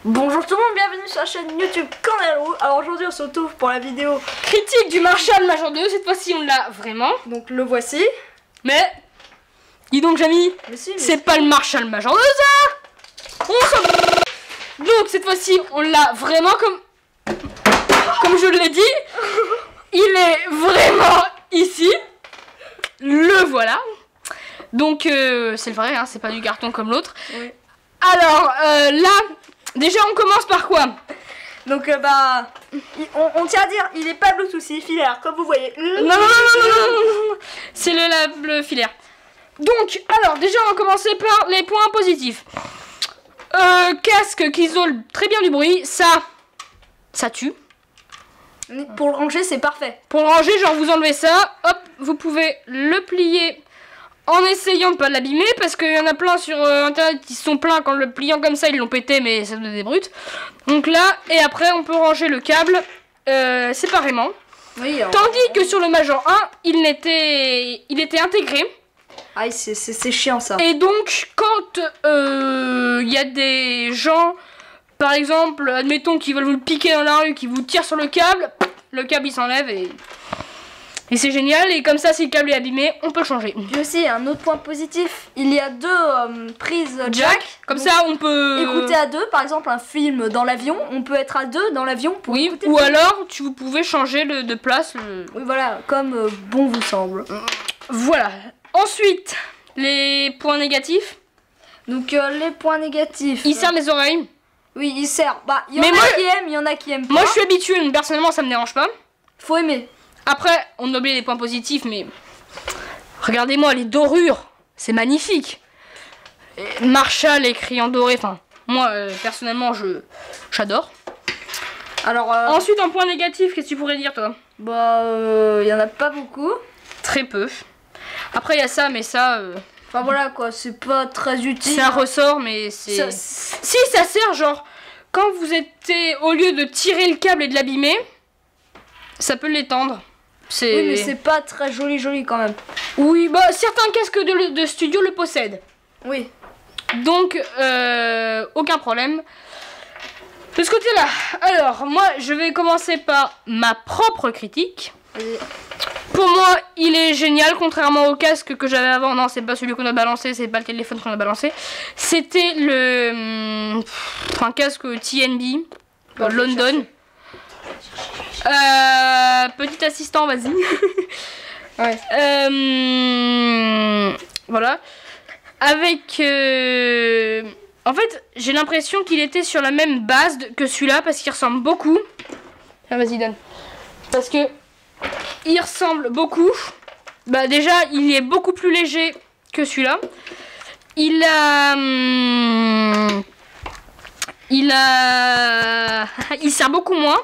Bonjour tout le monde, bienvenue sur la chaîne YouTube Canalou. Alors aujourd'hui on se retrouve pour la vidéo critique du Marshall Major 2. Cette fois-ci on l'a vraiment. Donc le voici. Mais dis donc Jamy, c'est pas le Marshall Major 2 ça. On s'en bat. Donc cette fois-ci on l'a vraiment comme je l'ai dit. Il est vraiment ici. Le voilà. Donc c'est le vrai hein, c'est pas du carton comme l'autre. Oui. Alors là déjà on commence par quoi? Donc on tient à dire il est pas Bluetooth, il est filaire comme vous voyez. Non, c'est le filaire. Donc alors déjà on va commencer par les points positifs. Casque qui isole très bien du bruit, ça tue. Pour le ranger c'est parfait. Pour le ranger, genre vous enlevez ça, hop, vous pouvez le plier en essayant de pas l'abîmer parce qu'il y en a plein sur internet qui sont pleins quand le pliant comme ça ils l'ont pété mais ça donne des brutes. Donc là et après on peut ranger le câble séparément. Oui, alors, tandis que sur le Major 1 il était intégré. Ah c'est chiant ça. Et donc quand il y a des gens par exemple admettons qui veulent vous le piquer dans la rue, qui vous tirent sur le câble il s'enlève et c'est génial. Et comme ça si le câble est abîmé on peut le changer. Puis aussi un autre point positif, il y a deux prises jack. Comme ça on peut écouter à deux, par exemple un film dans l'avion, on peut être à deux dans l'avion pour écouter. Ou alors vous pouvez changer de place. Oui voilà, comme bon vous semble. Voilà. Ensuite les points négatifs. Donc les points négatifs. Il serre les oreilles. Oui, il sert. Bah, il y en a qui aiment, il y en a qui aiment pas. Moi, je suis habitué, mais personnellement, ça me dérange pas. Faut aimer. Après, on oublie les points positifs, mais regardez-moi, les dorures, c'est magnifique. Et Marshall écrit en doré, enfin, moi, personnellement, j'adore. Alors, ensuite, en point négatif, qu'est-ce que tu pourrais dire, toi? Bah, il y en a pas beaucoup. Très peu. Après, il y a ça, mais ça... Enfin voilà quoi, c'est pas très utile. C'est un ressort, mais c'est... Si, ça sert, genre, quand vous êtes... Au lieu de tirer le câble et de l'abîmer, ça peut l'étendre. Oui, mais c'est pas très joli quand même. Oui, bah, certains casques de studio le possèdent. Oui. Donc, aucun problème. De ce côté-là, alors, moi, je vais commencer par ma propre critique. Pour moi, il est génial, contrairement au casque que j'avais avant. Non, c'est pas celui qu'on a balancé, c'est pas le téléphone qu'on a balancé. C'était un casque TNB, London. Petit assistant, vas-y. Ouais. Voilà. Avec... En fait, j'ai l'impression qu'il était sur la même base que celui-là, parce qu'il ressemble beaucoup. Ah, vas-y, donne. Parce que... il ressemble beaucoup. Bah déjà il est beaucoup plus léger que celui-là. Il sert beaucoup moins.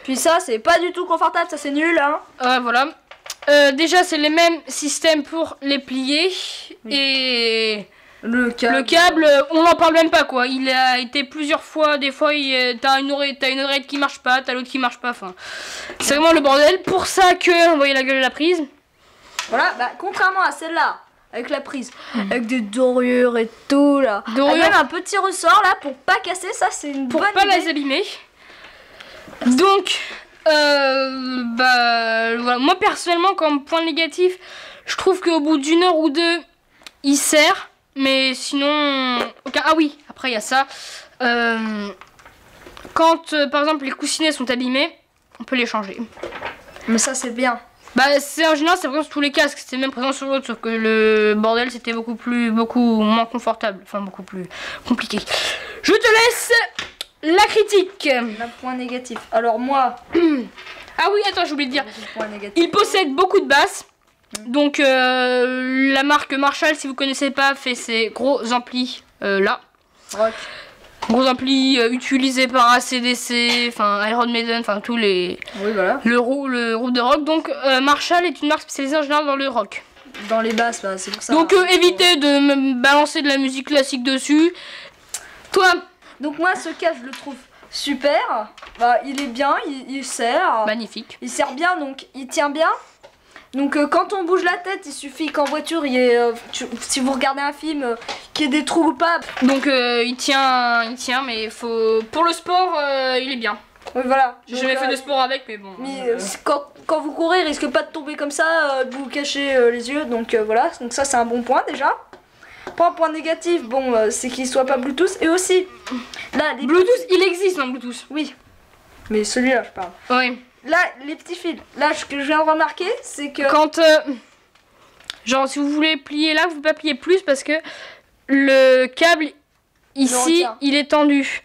Puis ça c'est pas du tout confortable, ça c'est nul hein. Voilà. Déjà c'est les mêmes systèmes pour les plier. Oui. Et le câble, on n'en parle même pas quoi. Il a été plusieurs fois, des fois t'as une oreille qui marche pas, t'as l'autre qui marche pas. Enfin, c'est vraiment le bordel. Pour ça que, vous voyez la gueule de la prise. Voilà, bah contrairement à celle-là, avec la prise, avec des dorures et tout là. Avec même un petit ressort là pour pas casser, ça c'est une bonne idée. Pour pas les abîmer. Donc, voilà. Moi personnellement, comme point négatif, je trouve qu'au bout d'une heure ou deux, il sert. Mais sinon, aucun... Ah oui, après il y a ça. Quand par exemple les coussinets sont abîmés, on peut les changer. Mais ça c'est bien. Bah c'est en général c'est présent sur tous les casques, c'était même présent sur l'autre, sauf que le bordel c'était beaucoup moins confortable, enfin beaucoup plus compliqué. Je te laisse la critique. La point négatif. Alors moi... Ah oui, attends, j'ai oublié de dire. Il possède beaucoup de basses. Donc la marque Marshall, si vous connaissez pas, fait ses gros amplis là. Rock. Gros amplis utilisés par AC/DC, enfin Iron Maiden, enfin tous les... Oui voilà. Le groupe de rock. Donc Marshall est une marque spécialisée en général dans le rock. Dans les basses, bah, c'est pour ça. Donc évitez de me balancer de la musique classique dessus. Toi. Donc moi ce casque je le trouve super. Bah il est bien, il sert. Magnifique. Il sert bien donc il tient bien. Donc quand on bouge la tête, il suffit qu'en voiture, il y ait, si vous regardez un film, qu'il y ait des trous ou pas. Donc il tient, mais faut pour le sport, il est bien. Oui, voilà. J'ai jamais fait de sport avec, mais bon. Mais quand vous courez, il risque pas de tomber comme ça, de vous cacher les yeux. Donc voilà, donc ça c'est un bon point déjà. Pas un point négatif, bon, c'est qu'il soit pas Bluetooth. Et aussi, là, les Bluetooth, il existe en Bluetooth. Oui, mais celui-là, je parle. Oui. Là, les petits fils. Là, ce que je viens de remarquer, c'est que quand genre si vous voulez plier là, vous pouvez pas plier plus parce que le câble ici, il est tendu.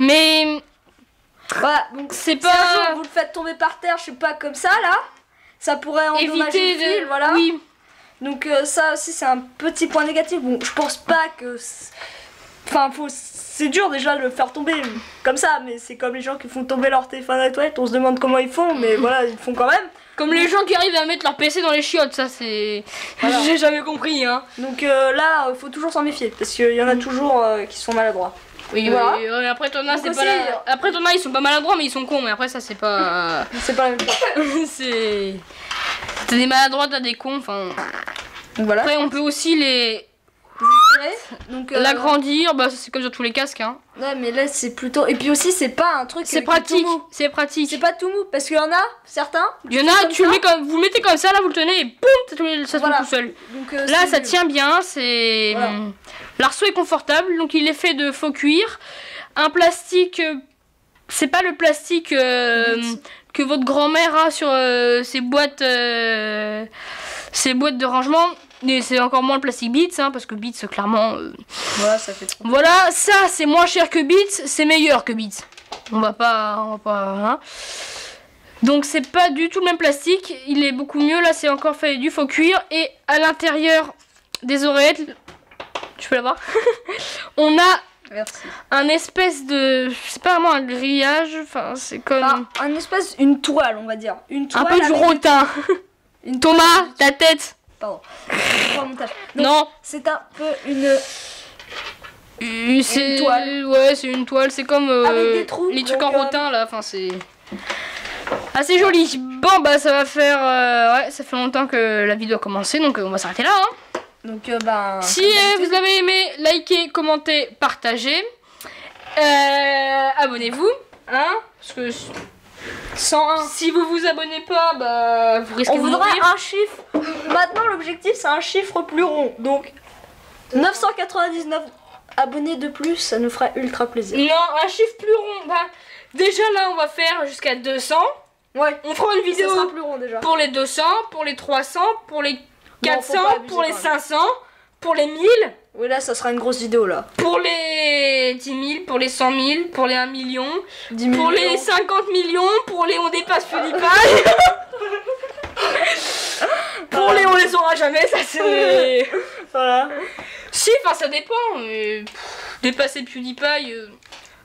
Mais voilà, donc c'est pas. Si un jour vous le faites tomber par terre, je sais pas comme ça là, ça pourrait endommager le fil, voilà. Oui. Donc ça aussi c'est un petit point négatif. Bon, je pense pas que, enfin, c'est dur déjà de le faire tomber comme ça, mais c'est comme les gens qui font tomber leur téléphone à la toilette. On se demande comment ils font, mais voilà, ils le font quand même. Comme les gens qui arrivent à mettre leur PC dans les chiottes, ça c'est. Voilà. J'ai jamais compris, hein. Donc là, faut toujours s'en méfier parce qu'il y en a toujours qui sont maladroits. Oui, voilà. Oui, après Thomas, c'est pas là. Après Thomas, ils sont pas maladroits, mais ils sont cons. Mais après, ça, c'est pas. C'est pas la même chose. c'est. T'as des maladroits, t'as des cons, enfin. Voilà. Après, on peut aussi les étirer. Donc l'agrandir, bah c'est comme sur tous les casques, hein. Ouais, mais là, c'est plutôt. Et puis aussi, c'est pas un truc. C'est pratique. C'est pratique. C'est pas tout mou parce qu'il y en a certains. Il y en a, tu le mets comme, vous le mettez comme ça, là, vous le tenez et boum, ça se met tout seul. Donc, là, ça tient bien, c'est. Voilà. L'arceau est confortable, donc il est fait de faux cuir. Un plastique, c'est pas le plastique que votre grand-mère a sur ses boîtes de rangement. Et c'est encore moins le plastique Beats, hein, parce que Beats, clairement. Voilà, ça fait trop. Voilà, ça c'est moins cher que Beats, c'est meilleur que Beats. On va pas. Hein. Donc c'est pas du tout le même plastique, il est beaucoup mieux. Là, c'est encore fait du faux cuir. Et à l'intérieur des oreillettes. Tu peux la voir. On a un espèce de, c'est pas vraiment un grillage, enfin c'est comme une toile, on va dire, une toile. Un peu du rotin. Thomas, ta tête. Pardon. Non. C'est un peu une toile. Ouais, c'est une toile. C'est comme avec des trous, les trucs en rotin là. Enfin c'est assez joli. Bon bah ça va faire ouais, ça fait longtemps que la vidéo a commencé, donc on va s'arrêter là. Hein. Donc si vous avez aimé, likez, commentez, partagez. Abonnez-vous, hein, parce que 101. Si vous vous abonnez pas, bah vous risquez de mourir. On voudra un chiffre. Maintenant l'objectif c'est un chiffre plus rond. Donc 999 abonnés de plus, ça nous fera ultra plaisir. Non, un chiffre plus rond. Bah, déjà là on va faire jusqu'à 200. Ouais. On fera une vidéo ça sera plus rond, déjà. Pour les 200, pour les 300, pour les 400, pour les 500, pour les 1000. Oui, là, ça sera une grosse vidéo, là. Pour les 10 000, pour les 100 000, pour les 1 million, 10 millions. Pour les 50 millions, pour les on dépasse PewDiePie. Pour les on les aura jamais, ça c'est... Voilà. Si, enfin ça dépend. Dépasser PewDiePie...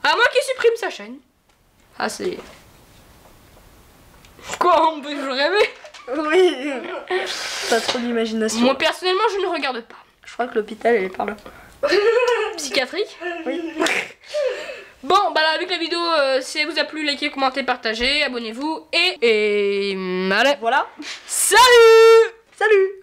À moins qu'il supprime sa chaîne. Ah, c'est... Quoi, on peut toujours rêver? Oui. T'as trop d'imagination. Moi personnellement je ne regarde pas. Je crois que l'hôpital elle est par là. Psychiatrique? Oui. Bon bah là avec la vidéo, si elle vous a plu, likez, commentez, partagez, abonnez-vous et allez. Voilà. Salut. Salut.